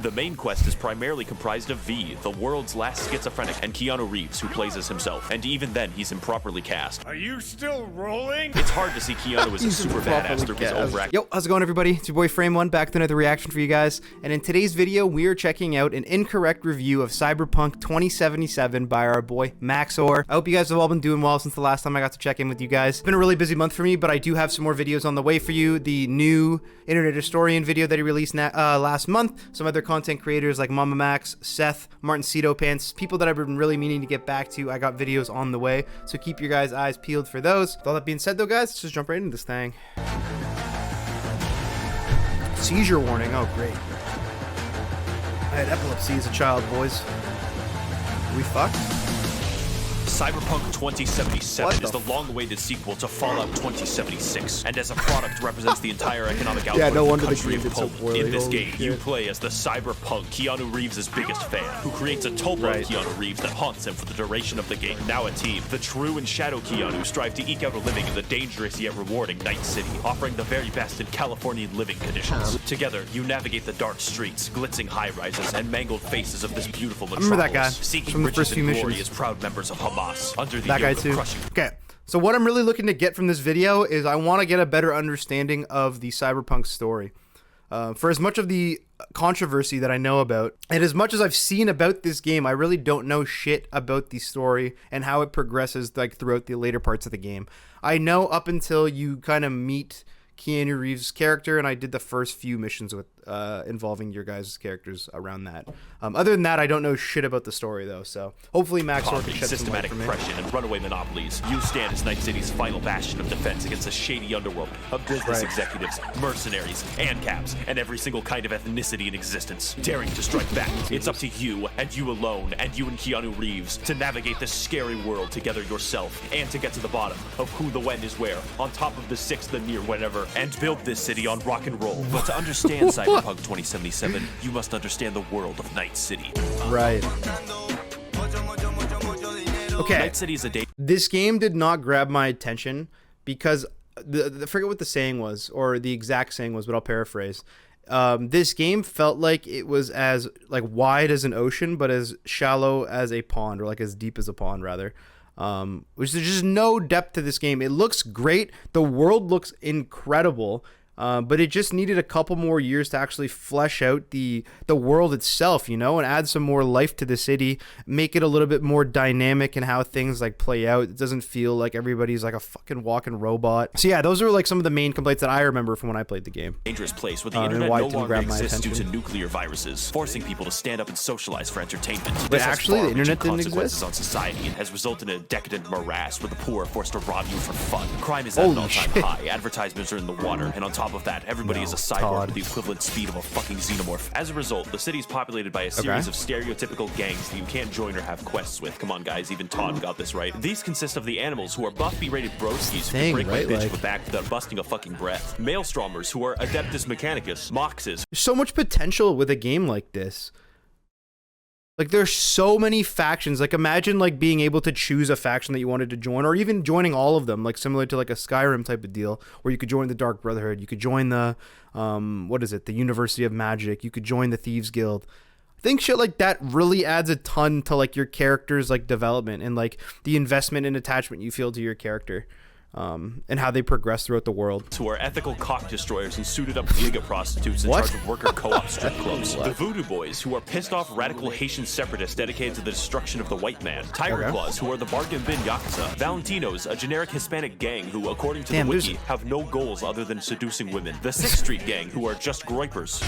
The main quest is primarily comprised of V, the world's last schizophrenic, and Keanu Reeves, who plays as himself, and even then, he's improperly cast. Are you still rolling? It's hard to see Keanu as a super badass through his own rack. Yo, how's it going, everybody? It's your boy Frame1 back with another reaction for you guys, and in today's video, we are checking out an incorrect review of Cyberpunk 2077 by our boy Max0r. I hope you guys have all been doing well since the last time I got to check in with you guys. It's been a really busy month for me, but I do have some more videos on the way for you. The new Internet Historian video that he released last month, some other content creators like Mama Max, Seth, Martin Cito Pants, people that I've been really meaning to get back to. I got videos on the way, so keep your guys' eyes peeled for those. With all that being said though, guys, let's just jump right into this thing. Seizure warning, oh great. I had epilepsy as a child, boys. Are we fucked? Cyberpunk 2077 is the long-awaited sequel to Fallout 2076, and as a product represents the entire economic output of the country of Poland. In this game, you play as the Cyberpunk, Keanu Reeves' biggest fan, who creates a tulpa of Keanu Reeves that haunts him for the duration of the game. Now a team, the true and shadow Keanu strive to eke out a living in the dangerous yet rewarding Night City, offering the very best in Californian living conditions. Together, you navigate the dark streets, glitzing high-rises, and mangled faces of this beautiful metropolis, remember that guy seeking from the riches first few and glory missions. as proud members of Hamas. Under the that guy too. Okay, so what I'm really looking to get from this video is I want to get a better understanding of the Cyberpunk story. For as much of the controversy that I know about, and as much as I've seen about this game, I really don't know shit about the story and how it progresses like throughout the later parts of the game. I know up until you kind of meet Keanu Reeves' character, and I did the first few missions with involving your guys' characters around that. Other than that, I don't know shit about the story though, so hopefully Max0r can shed some light systematic for me. oppression and runaway monopolies. You stand as Night City's final bastion of defense against a shady underworld of business executives, mercenaries, ANCAPs, and every single kind of ethnicity in existence. Daring to strike back, it's up to you and you alone, and you and Keanu Reeves, to navigate this scary world together yourself, and to get to the bottom of who the when is where, on top of the six, the near, whatever, and build this city on rock and roll. But to understand Cyberpunk 2077, you must understand the world of Night City. Right. Okay. Night City is a This game did not grab my attention because I forget what the saying was, or the exact saying was, but I'll paraphrase. This game felt like it was as like wide as an ocean, but as shallow as a pond, or like as deep as a pond rather. Which there's just no depth to this game. It looks great. The world looks incredible. But it just needed a couple more years to actually flesh out the world itself, you know, and add some more life to the city, make it a little bit more dynamic in how things like play out. It doesn't feel like everybody's like a fucking walking robot. So yeah, those are like some of the main complaints that I remember from when I played the game. Dangerous place where the internet no longer exists due to nuclear viruses, forcing people to stand up and socialize for entertainment. But actually, the internet didn't consequences exist on society and has resulted in a decadent morass where the poor are forced to rob you for fun. Crime is at an all-time high. Advertisements are in the water, and on top of that, everybody is a cyborg with the equivalent speed of a fucking xenomorph. As a result, the city is populated by a series of stereotypical gangs that you can't join or have quests with. Come on, guys, even Todd got this right. These consist of the animals, who are buff B-rated broskies who can break my bitch with a back without busting a fucking breath. Maelstromers, who are Adeptus Mechanicus. Moxes. There's so much potential with a game like this. Like, there's so many factions. Like, imagine like being able to choose a faction that you wanted to join, or even joining all of them, like similar to like a Skyrim type of deal, where you could join the Dark Brotherhood, you could join the what is it, the University of Magic, you could join the Thieves Guild. I think shit like that really adds a ton to like your character's like development and like the investment and attachment you feel to your character. And how they progress throughout the world. Who are ethical cock destroyers and suited up Liga prostitutes in charge of worker co-op strip clubs. The Voodoo Boys, who are pissed off radical Haitian separatists dedicated to the destruction of the white man. Tiger Claws, who are the bargain bin Yakuza. Valentinos, a generic Hispanic gang who, according to the wiki, have no goals other than seducing women. The 6th Street gang, who are just groypers.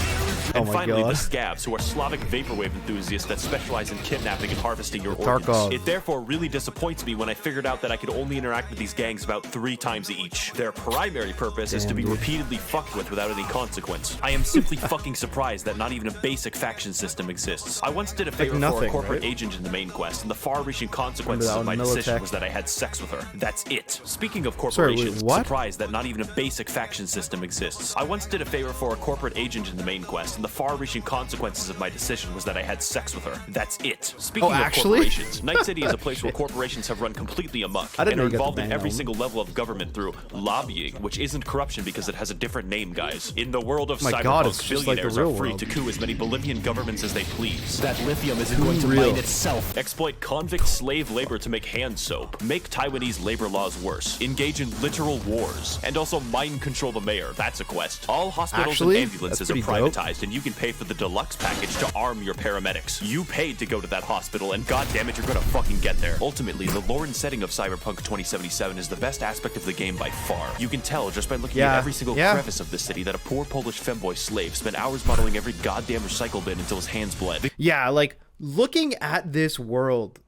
And finally, the Scabs, who are Slavic vaporwave enthusiasts that specialize in kidnapping and harvesting your organs. It therefore really disappoints me when I figured out that I could only interact with these gangs about 3 times each. Their primary purpose is to be repeatedly fucked with without any consequence. I am simply fucking surprised that not even a basic faction system exists. I once did a favor for a corporate agent in the main quest, and the far-reaching consequences of my decision was that I had sex with her. That's it. Speaking of corporations, surprised that not even a basic faction system exists. I once did a favor for a corporate agent in the main quest, and the far-reaching consequences of my decision was that I had sex with her. That's it. Speaking of corporations, Night City is a place where corporations have run completely amok and are involved in every single level of government through lobbying, which isn't corruption because it has a different name, guys. In the world of my Cyberpunk, God, it's just like the billionaires real are free world. to coup as many Bolivian governments as they please. That lithium isn't going to mine itself. Exploit convict slave labor to make hand soap. Make Taiwanese labor laws worse. Engage in literal wars. And also mind control the mayor. That's a quest. All hospitals Actually, and ambulances that's are pretty dope. privatized, and you can pay for the deluxe package to arm your paramedics. You paid to go to that hospital, and goddammit, you're gonna fucking get there. Ultimately, the lore and setting of Cyberpunk 2077 is the best aspect of the game by far. You can tell just by looking at every single crevice of the city that a poor Polish femboy slave spent hours modeling every goddamn recycle bin until his hands bled. Yeah, like looking at this world,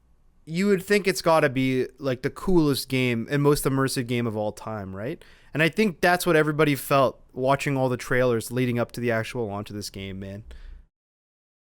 you would think it's got to be like the coolest game and most immersive game of all time, right? And I think that's what everybody felt watching all the trailers leading up to the actual launch of this game, man.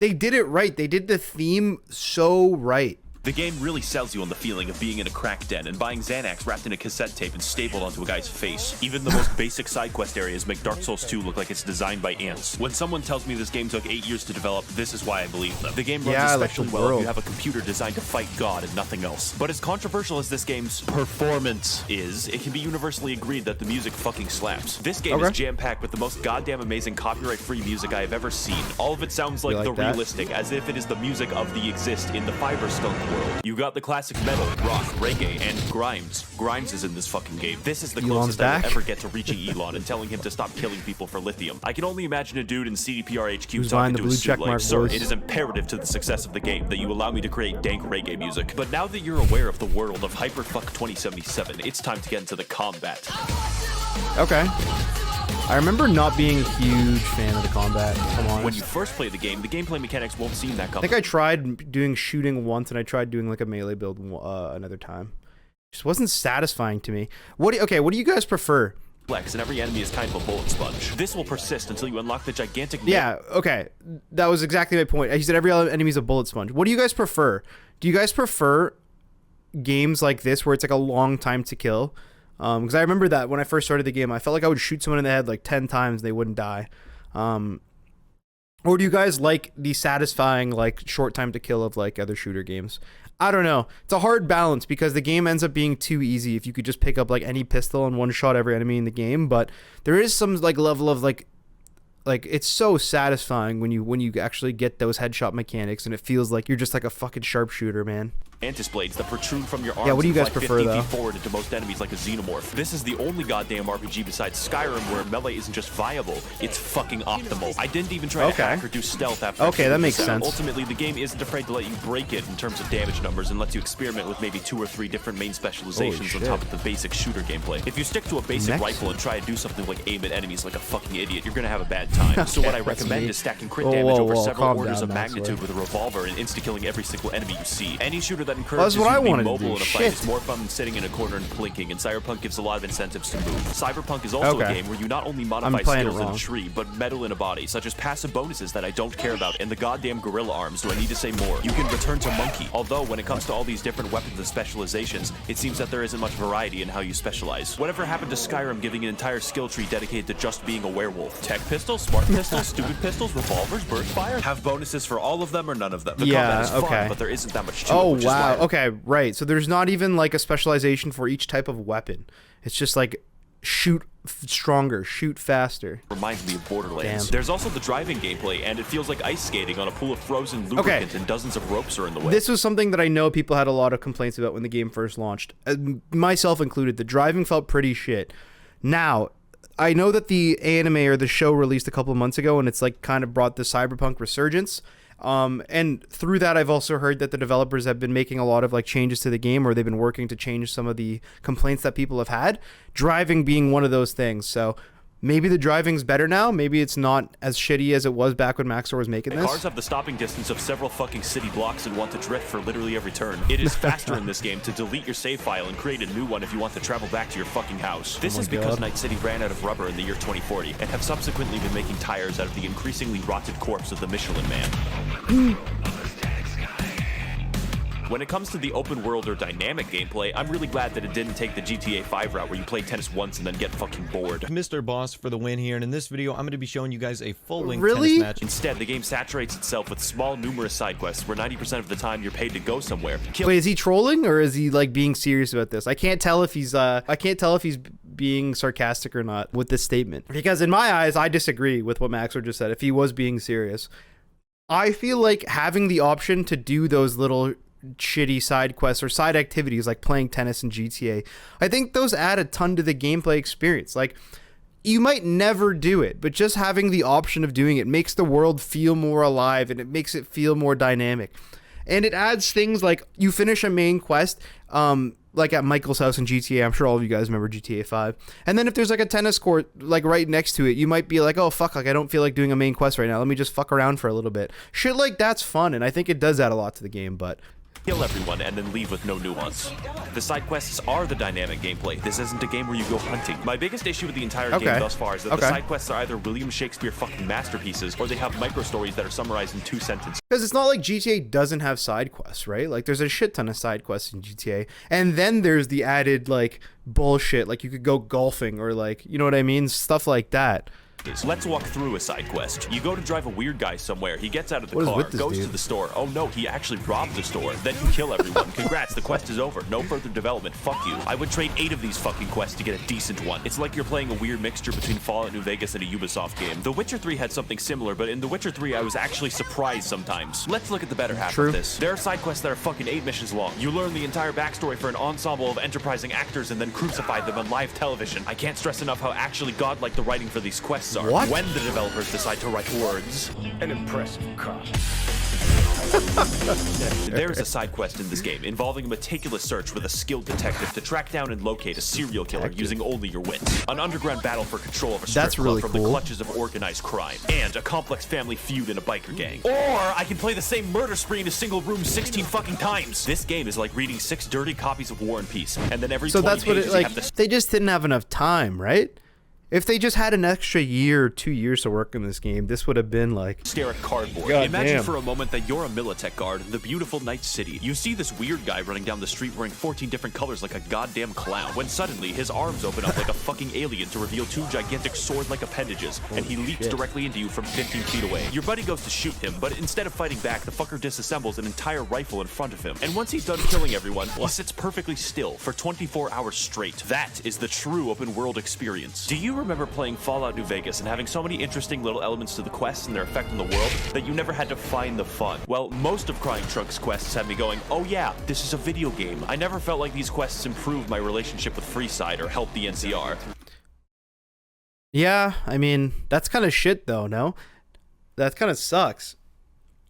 They did it right. They did the theme so right. The game really sells you on the feeling of being in a crack den and buying Xanax wrapped in a cassette tape and stapled onto a guy's face. Even the most basic side quest areas make Dark Souls 2 look like it's designed by ants. When someone tells me this game took 8 years to develop, this is why I believe them. The game runs especially well if you have a computer designed to fight God and nothing else. But as controversial as this game's performance is, it can be universally agreed that the music fucking slaps. This game is jam-packed with the most goddamn amazing copyright-free music I have ever seen. All of it sounds like the realistic, as if it is the music of the exist in the Fiber Skunk world. You got the classic metal, rock, reggae, and Grimes. Grimes is in this fucking game. This is the closest I will ever get to reaching Elon and telling him to stop killing people for lithium. I can only imagine a dude in CDPR HQ talking to a suit like, "Sir, it is imperative to the success of the game that you allow me to create dank reggae music." But now that you're aware of the world of Hyperfuck 2077, it's time to get into the combat. Okay. I remember not being a huge fan of the combat, if I'm honest. When you first play the game, the gameplay mechanics won't seem that I complicated. think I tried doing shooting once, and I tried doing like a melee build another time. Just wasn't satisfying to me. What do you guys prefer? And every enemy is kind of a bullet sponge. This will persist until you unlock the gigantic... Yeah, okay. That was exactly my point. He said every enemy is a bullet sponge. What do you guys prefer? Do you guys prefer games like this where it's like a long time to kill? Because I remember that when I first started the game, I felt like I would shoot someone in the head like 10 times and they wouldn't die. Or do you guys like the satisfying like short time to kill of like other shooter games? I don't know. It's a hard balance because the game ends up being too easy if you could just pick up like any pistol and one shot every enemy in the game. But there is some like level of like it's so satisfying when you actually get those headshot mechanics and it feels like you're just like a fucking sharpshooter, man. Mantis blades that protrude from your arms. Yeah, what do you guys and fly prefer 50 though? feet forward into most enemies like a xenomorph. This is the only goddamn RPG besides Skyrim where melee isn't just viable, it's fucking optimal. I didn't even try to hack or do stealth after. Okay, that makes sense. Ultimately, the game isn't afraid to let you break it in terms of damage numbers and lets you experiment with maybe 2 or 3 different main specializations on top of the basic shooter gameplay. If you stick to a basic rifle and try to do something like aim at enemies like a fucking idiot, you're gonna have a bad time. So what I recommend is stacking crit damage over several orders of magnitude with a revolver and insta-killing every single enemy you see. Any shooter that encourages you to be mobile in a fight is more fun than sitting in a corner and blinking, and Cyberpunk gives a lot of incentives to move. Cyberpunk is also a game where you not only modify skills in a tree, but metal in a body, such as passive bonuses that I don't care about, and the goddamn gorilla arms. Do I need to say more? You can return to monkey. Although, when it comes to all these different weapons and specializations, it seems that there isn't much variety in how you specialize. Whatever happened to Skyrim giving an entire skill tree dedicated to just being a werewolf? Tech pistols, smart pistols, stupid pistols, revolvers, burst fire? Have bonuses for all of them or none of them? The combat is fun, but there isn't that much to it. Oh, wow. Okay, right. So there's not even like a specialization for each type of weapon. It's just like shoot stronger, shoot faster. Reminds me of Borderlands. There's also the driving gameplay, and it feels like ice skating on a pool of frozen lubricant and dozens of ropes are in the way. This was something that I know people had a lot of complaints about when the game first launched. Myself included. The driving felt pretty shit. Now, I know that the anime or the show released a couple of months ago, and it's like kind of brought the Cyberpunk resurgence. And through that, I've also heard that the developers have been making a lot of like changes to the game, or they've been working to change some of the complaints that people have had. Driving being one of those things. So maybe the driving's better now. Maybe it's not as shitty as it was back when Max0r was making this. Cars have the stopping distance of several fucking city blocks and want to drift for literally every turn. It is faster in this game to delete your save file and create a new one if you want to travel back to your fucking house. This is because Night City ran out of rubber in the year 2040 and have subsequently been making tires out of the increasingly rotted corpse of the Michelin Man. When it comes to the open world or dynamic gameplay, I'm really glad that it didn't take the GTA 5 route where you play tennis once and then get fucking bored. Mr. Boss for the win here, and in this video, I'm going to be showing you guys a full-length Really? tennis match. Instead, the game saturates itself with small, numerous side quests where 90% of the time you're paid to go somewhere. Wait, is he trolling or is he like being serious about this? I can't tell if he's being sarcastic or not with this statement. Because in my eyes, I disagree with what Max0r just said. If he was being serious, I feel like having the option to do those little shitty side quests or side activities like playing tennis in GTA, I think those add a ton to the gameplay experience. Like, you might never do it, but just having the option of doing it makes the world feel more alive and it makes it feel more dynamic. And it adds things like you finish a main quest, like at Michael's house in GTA. I'm sure all of you guys remember GTA 5. And then if there's like a tennis court like right next to it, you might be like, oh fuck, like I don't feel like doing a main quest right now. Let me just fuck around for a little bit. Shit like that's fun, and I think it does add a lot to the game, but kill everyone and then leave with no nuance. The side quests are the dynamic gameplay. This isn't a game where you go hunting. My biggest issue with the entire game thus far is that the side quests are either William Shakespeare fucking masterpieces or they have micro stories that are summarized in 2 sentences. because it's not like GTA doesn't have side quests, right? Like there's a shit ton of side quests in GTA, and then there's the added like bullshit, like you could go golfing or like, you know what I mean, stuff like that. Let's walk through a side quest. You go to drive a weird guy somewhere. He gets out of the What is car, with this goes dude? to the store. Oh no, he actually robbed the store. Then you kill everyone. Congrats, the quest is over. No further development. Fuck you. I would trade 8 of these fucking quests to get a decent one. It's like you're playing a weird mixture between Fallout New Vegas and a Ubisoft game. The Witcher 3 had something similar, but in The Witcher 3 I was actually surprised sometimes. Let's look at the better half of this. There are side quests that are fucking 8 missions long. You learn the entire backstory for an ensemble of enterprising actors and then crucify them on live television. I can't stress enough how actually godlike the writing for these quests are. What? When the developers decide to write words. An impressive cop. There's a side quest in this game involving a meticulous search with a skilled detective to track down and locate a serial killer using only your wits. An underground battle for control of a strip club from the clutches of organized crime. And a complex family feud in a biker gang. Or I can play the same murder spree in a single room 16 fucking times. This game is like reading 6 dirty copies of War and Peace. And then every 20 that's what pages it, like, you have to they just didn't have enough time, right? If they just had an extra year or 2 years to work on this game, this would have been like stare at cardboard. God Imagine damn. for a moment that you're a Militech guard in the beautiful night city. You see this weird guy running down the street wearing 14 different colors like a goddamn clown, when suddenly his arms open up like a fucking alien to reveal 2 gigantic sword-like appendages, and he leaps directly into you from 15 feet away. Your buddy goes to shoot him, but instead of fighting back, the fucker disassembles an entire rifle in front of him. And once he's done killing everyone, he sits perfectly still for 24 hours straight. That is the true open world experience. Do you remember playing Fallout New Vegas and having so many interesting little elements to the quests and their effect on the world that you never had to find the fun? Well, most of Crying Trunk's quests had me going, oh yeah, this is a video game. I never felt like these quests improved my relationship with Freeside or helped the NCR. Yeah, I mean, that's kind of shit though, no? That kind of sucks.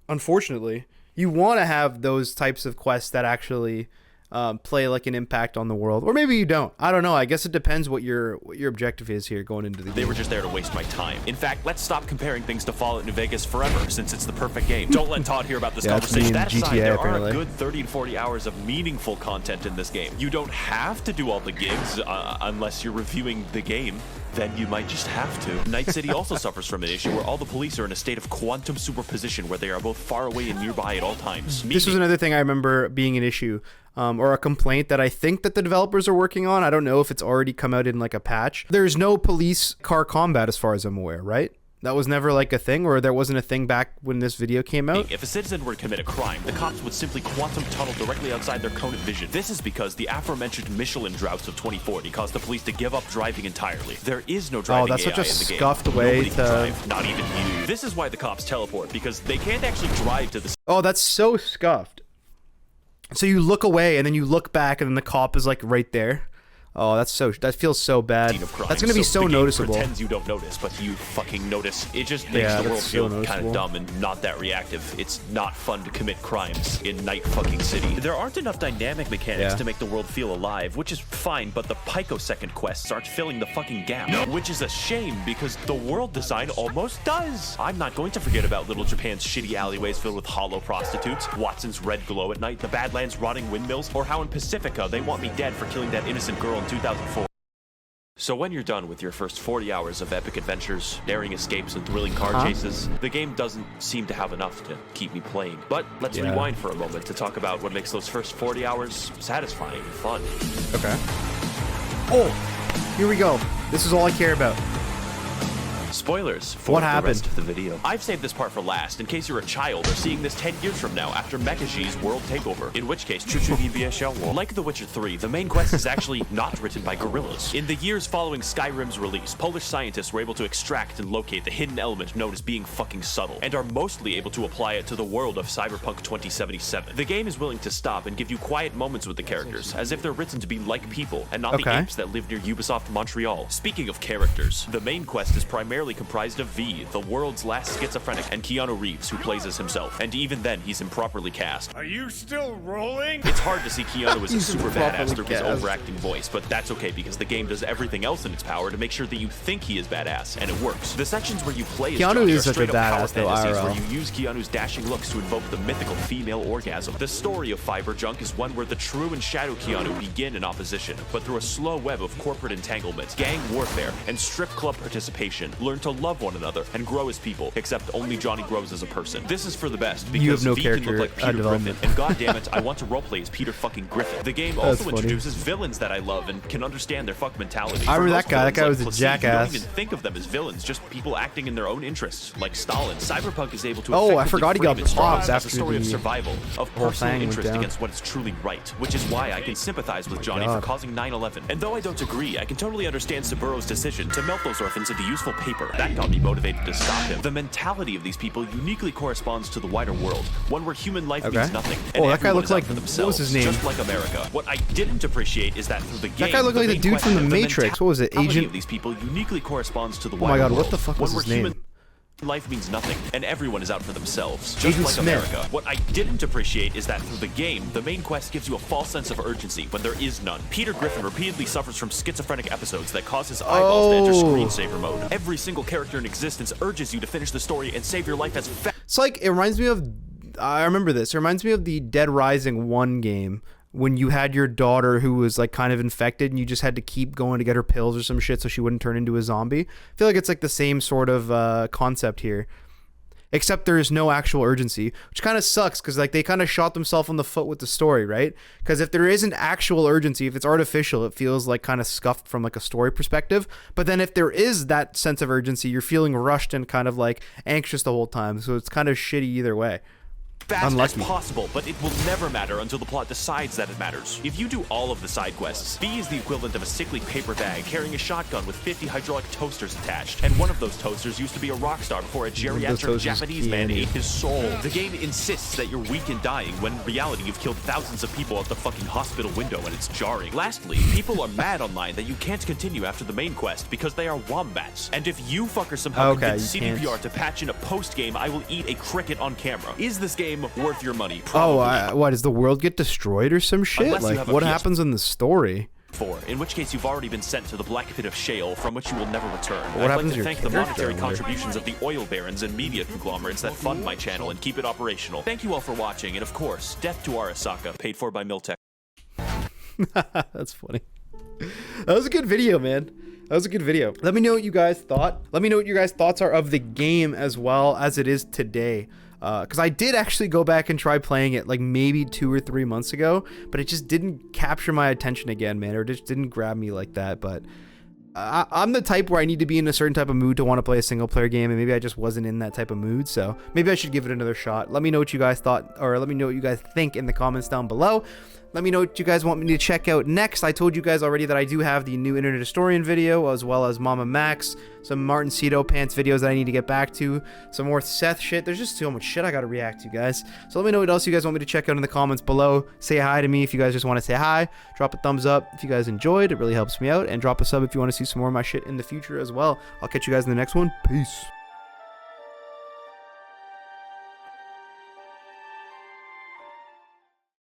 Unfortunately, you want to have those types of quests that actually play like an impact on the world, or maybe you don't. I don't know. I guess it depends what your objective is here going into the game. They were just there to waste my time. In fact, let's stop comparing things to Fallout New Vegas forever, since it's the perfect game. Don't let Todd hear about this conversation. That aside, there are a good 30 to 40 hours of meaningful content in this game. You don't have to do all the gigs unless you're reviewing the game. Then you might just have to. Night City also suffers from an issue where all the police are in a state of quantum superposition where they are both far away and nearby at all times. This was another thing I remember being an issue, or a complaint that I think that the developers are working on. I don't know if it's already come out in like a patch. There's no police car combat as far as I'm aware, right? That was never like a thing, or there wasn't a thing back when this video came out? If a citizen were to commit a crime, the cops would simply quantum tunnel directly outside their cone of vision. This is because the aforementioned Michelin droughts of 2040 caused the police to give up driving entirely. There is no driving that's AI such a in the game. scuffed way Nobody to can drive, not even you. This is why the cops teleport, because they can't actually drive to the Oh, that's so scuffed. So you look away and then you look back and then the cop is like right there. Oh, that feels so bad. scene of crime. That's gonna be so the game noticeable. Pretends you don't notice, but you fucking notice. It just makes the world feel kind of dumb and not that reactive. It's not fun to commit crimes in Night fucking City. There aren't enough dynamic mechanics to make the world feel alive, which is fine, but the picosecond quests aren't filling the fucking gap. Which is a shame, because the world design almost does. I'm not going to forget about Little Japan's shitty alleyways filled with hollow prostitutes, Watson's red glow at night, the Badlands rotting windmills, or how in Pacifica they want me dead for killing that innocent girl in 2004. So when you're done with your first 40 hours of epic adventures, daring escapes, and thrilling car chases, the game doesn't seem to have enough to keep me playing. But let's rewind for a moment to talk about what makes those first 40 hours satisfying and fun. Okay. Oh, here we go. This is all I care about. Spoilers for What the happened? rest of the video. I've saved this part for last in case you're a child or seeing this 10 years from now after Mecha-G's world takeover. In which case, like The Witcher 3, the main quest is actually not written by gorillas. In the years following Skyrim's release, Polish scientists were able to extract and locate the hidden element known as being fucking subtle, and are mostly able to apply it to the world of Cyberpunk 2077. The game is willing to stop and give you quiet moments with the characters, as if they're written to be like people, and not the apes that live near Ubisoft Montreal. Speaking of characters, the main quest is primarily comprised of V, the world's last schizophrenic, and Keanu Reeves, who plays as himself. And even then, he's improperly cast. Are you still rolling? It's hard to see Keanu as a He's super improperly badass through his cast. overacting voice, but that's okay because the game does everything else in its power to make sure that you think he is badass, and it works. The sections where you play as Keanu Johnny is are such a straight up power badass, though, fantasies IRL. where you use Keanu's dashing looks to invoke the mythical female orgasm. The story of Cyberpunk is one where the true and shadow Keanu begin in opposition, but through a slow web of corporate entanglement, gang warfare, and strip club participation, learn to love one another and grow as people, except only Johnny grows as a person. This is for the best because You have no V can character look like Peter development. Griffin, and goddammit, I want to roleplay as Peter fucking Griffin. The game That's also funny. introduces villains that I love and can understand their fuck mentality. I For remember most that guy. That villains guy like was a Placide, jackass. You don't even think of them as villains, just people acting in their own interests, like Stalin. Cyberpunk is able to Oh, I effectively forgot he frame got its popped genre as a after story of the survival, of whole personal thing went interest down. against what is truly right, which is why I can sympathize with Johnny for God. causing 9/11. And though I don't agree, I can totally understand Saburo's decision to melt those orphans into useful paper. That got me motivated to stop him. The mentality of these people uniquely corresponds to the wider world, one where human life means nothing. And Oh, that guy everyone looked is out like- for what themselves, was his name? just like America. What I didn't appreciate is that through the game, That guy looked like the main dude from The question, Matrix. What was it, mentality Agent? of these people uniquely corresponds to the Oh my wider God, what world, the fuck was one his where name? human life means nothing, and everyone is out for themselves, just Agent like Smith. America. What I didn't appreciate is that through the game, the main quest gives you a false sense of urgency when there is none. Peter Griffin repeatedly suffers from schizophrenic episodes that cause his eyeballs to enter screensaver mode. Every single character in existence urges you to finish the story and save your life as fast. It's like, it reminds me of, I remember this. It reminds me of the Dead Rising 1 game when you had your daughter who was like kind of infected and you just had to keep going to get her pills or some shit so she wouldn't turn into a zombie. I feel like it's like the same sort of concept here. Except there is no actual urgency, which kind of sucks because like they kind of shot themselves on the foot with the story, right? Because if there isn't actual urgency, if it's artificial, it feels like kind of scuffed from like a story perspective. But then if there is that sense of urgency, you're feeling rushed and kind of like anxious the whole time. So it's kind of shitty either way. Fast Unlucky. as possible, but it will never matter until the plot decides that it matters. If you do all of the side quests, V is the equivalent of a sickly paper bag carrying a shotgun with 50 hydraulic toasters attached, and one of those toasters used to be a rock star before a geriatric toasters Japanese man candy. ate his soul. The game insists that you're weak and dying, when in reality you've killed thousands of people out the fucking hospital window, and it's jarring. Lastly, people are mad online that you can't continue after the main quest because they are wombats. And if you fuckers somehow Okay, convince you CDPR can't. to patch in a post-game, I will eat a cricket on camera. Is this game worth your money? Oh, Probably. what, does the world get destroyed or some shit? Unless you Like, have a what PS4. happens in the story? In which case you've already been sent to the black pit of shale from which you will never return. What I'd happens like to to your thank the character, monetary I wonder? contributions of the oil barons and media conglomerates that fund my channel and keep it operational. Thank you all for watching, and of course, death to Arasaka, paid for by Miltech. That's funny. That was a good video, man. That was a good video. Let me know what you guys thought. Let me know what your guys' thoughts are of the game as well as it is today. Because I did actually go back and try playing it like maybe 2 or 3 months ago, but it just didn't capture my attention again, man, or it just didn't grab me like that. But I'm the type where I need to be in a certain type of mood to want to play a single player game, and maybe I just wasn't in that type of mood, so maybe I should give it another shot. Let me know what you guys thought, or let me know what you guys think in the comments down below. Let me know what you guys want me to check out next. I told you guys already that I do have the new Internet Historian video, as well as Mama Max, some Martin Cito Pants videos that I need to get back to, some more Seth shit. There's just so much shit I gotta react to, guys. So let me know what else you guys want me to check out in the comments below. Say hi to me if you guys just want to say hi. Drop a thumbs up if you guys enjoyed. It really helps me out. And drop a sub if you want to see some more of my shit in the future as well. I'll catch you guys in the next one. Peace.